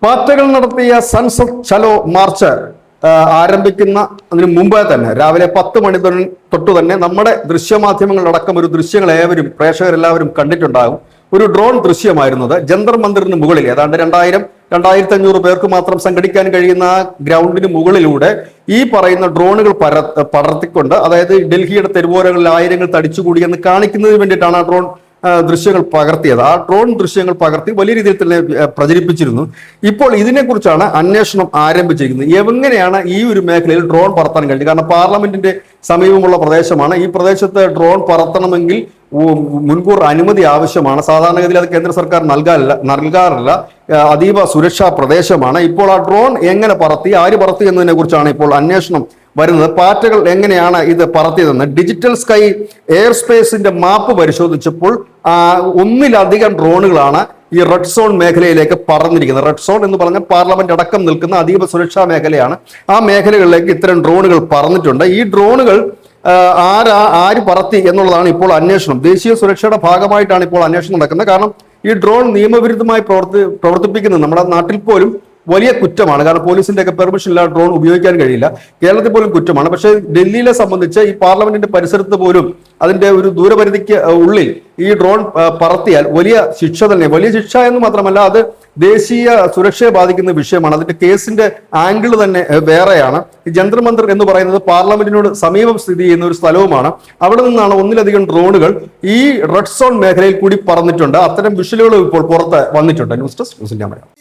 പാർട്ടികൾ നടത്തിയ സൻസദ് ചലോ മാർച്ച് ആരംഭിക്കുന്ന അതിന് മുമ്പേ തന്നെ രാവിലെ 10 മണി തൊട്ട് തന്നെ നമ്മുടെ ദൃശ്യമാധ്യമങ്ങളിലടക്കം ഒരു ദൃശ്യങ്ങൾ ഏവരും പ്രേക്ഷകരെല്ലാവരും കണ്ടിട്ടുണ്ടാകും. ഒരു ഡ്രോൺ ദൃശ്യമായിരുന്നത് ജന്തർ മന്ദിറിന് മുകളിൽ ഏതാണ്ട് 2500 പേർക്ക് മാത്രം സംഘടിക്കാൻ കഴിയുന്ന ഗ്രൗണ്ടിന് മുകളിലൂടെ ഈ പറയുന്ന ഡ്രോണുകൾ പടർത്തിക്കൊണ്ട്, അതായത് ഡൽഹിയുടെ തെരുവോരങ്ങളിൽ ആയിരങ്ങൾ തടിച്ചുകൂടി എന്ന് കാണിക്കുന്നതിന് വേണ്ടിയിട്ടാണ് ആ ഡ്രോൺ ദൃശ്യങ്ങൾ പകർത്തിയത്. ആ ഡ്രോൺ ദൃശ്യങ്ങൾ പകർത്തി വലിയ രീതിയിൽ തന്നെ പ്രചരിപ്പിച്ചിരുന്നു. ഇപ്പോൾ ഇതിനെക്കുറിച്ചാണ് അന്വേഷണം ആരംഭിച്ചിരിക്കുന്നത്. എങ്ങനെയാണ് ഈ ഒരു മേഖലയിൽ ഡ്രോൺ പറത്താൻ കഴിഞ്ഞത്? കാരണം പാർലമെന്റിന്റെ സമീപമുള്ള പ്രദേശമാണ്. ഈ പ്രദേശത്ത് ഡ്രോൺ പറത്തണമെങ്കിൽ മുൻകൂർ അനുമതി ആവശ്യമാണ്. സാധാരണഗതിയിൽ അത് കേന്ദ്ര സർക്കാർ നൽകാറില്ല. അതീവ സുരക്ഷാ പ്രദേശമാണ്. ഇപ്പോൾ ആ ഡ്രോൺ എങ്ങനെ പറത്തി, ആര് പറത്തി എന്നതിനെ കുറിച്ചാണ് ഇപ്പോൾ അന്വേഷണം വരുന്നത്. പാറ്റകൾ എങ്ങനെയാണ് ഇത് പറത്തിയതെന്ന് ഡിജിറ്റൽ സ്കൈ എയർ സ്പേസിന്റെ മാപ്പ് പരിശോധിച്ചപ്പോൾ ഒന്നിലധികം ഡ്രോണുകളാണ് ഈ റെഡ് സോൺ മേഖലയിലേക്ക് പറന്നിരിക്കുന്നത്. റെഡ് സോൺ എന്ന് പറഞ്ഞാൽ പാർലമെന്റ് അടക്കം നിൽക്കുന്ന അതീവ സുരക്ഷാ മേഖലയാണ്. ആ മേഖലകളിലേക്ക് ഇത്തരം ഡ്രോണുകൾ പറന്നിട്ടുണ്ട്. ഈ ഡ്രോണുകൾ ആര് പറത്തി എന്നുള്ളതാണ് ഇപ്പോൾ അന്വേഷണം. ദേശീയ സുരക്ഷയുടെ ഭാഗമായിട്ടാണ് ഇപ്പോൾ അന്വേഷണം നടക്കുന്നത്. കാരണം ഈ ഡ്രോൺ നിയമവിരുദ്ധമായി പ്രവർത്തിപ്പിക്കുന്നത് നമ്മുടെ നാട്ടിൽ പോലും വലിയ കുറ്റമാണ്. കാരണം പോലീസിന്റെ ഒക്കെ പെർമിഷൻ ഇല്ലാതെ ഡ്രോൺ ഉപയോഗിക്കാൻ കഴിയില്ല. കേരളത്തിൽ പോലും കുറ്റമാണ്. പക്ഷേ ഡൽഹിയിലെ സംബന്ധിച്ച് ഈ പാർലമെന്റിന്റെ പരിസരത്ത് പോലും അതിന്റെ ഒരു ദൂരപരിധിക്ക് ഉള്ളിൽ ഈ ഡ്രോൺ പറത്തിയാൽ വലിയ ശിക്ഷ തന്നെ. വലിയ ശിക്ഷ എന്ന് മാത്രമല്ല, അത് ദേശീയ സുരക്ഷയെ ബാധിക്കുന്ന വിഷയമാണ്. അതിന്റെ കേസിന്റെ ആംഗിൾ തന്നെ വേറെയാണ്. ഈ ജന്തർ മന്ദിർ എന്ന് പറയുന്നത് പാർലമെന്റിനോട് സമീപം സ്ഥിതി ചെയ്യുന്ന ഒരു സ്ഥലവുമാണ്. അവിടെ നിന്നാണ് ഒന്നിലധികം ഡ്രോണുകൾ ഈ റെഡ് സോൺ മേഖലയിൽ കൂടി പറന്നിട്ടുണ്ട്. അത്തരം വിഷ്വലുകളും ഇപ്പോൾ പുറത്ത് വന്നിട്ടുണ്ട്. News desk news India Malayalam.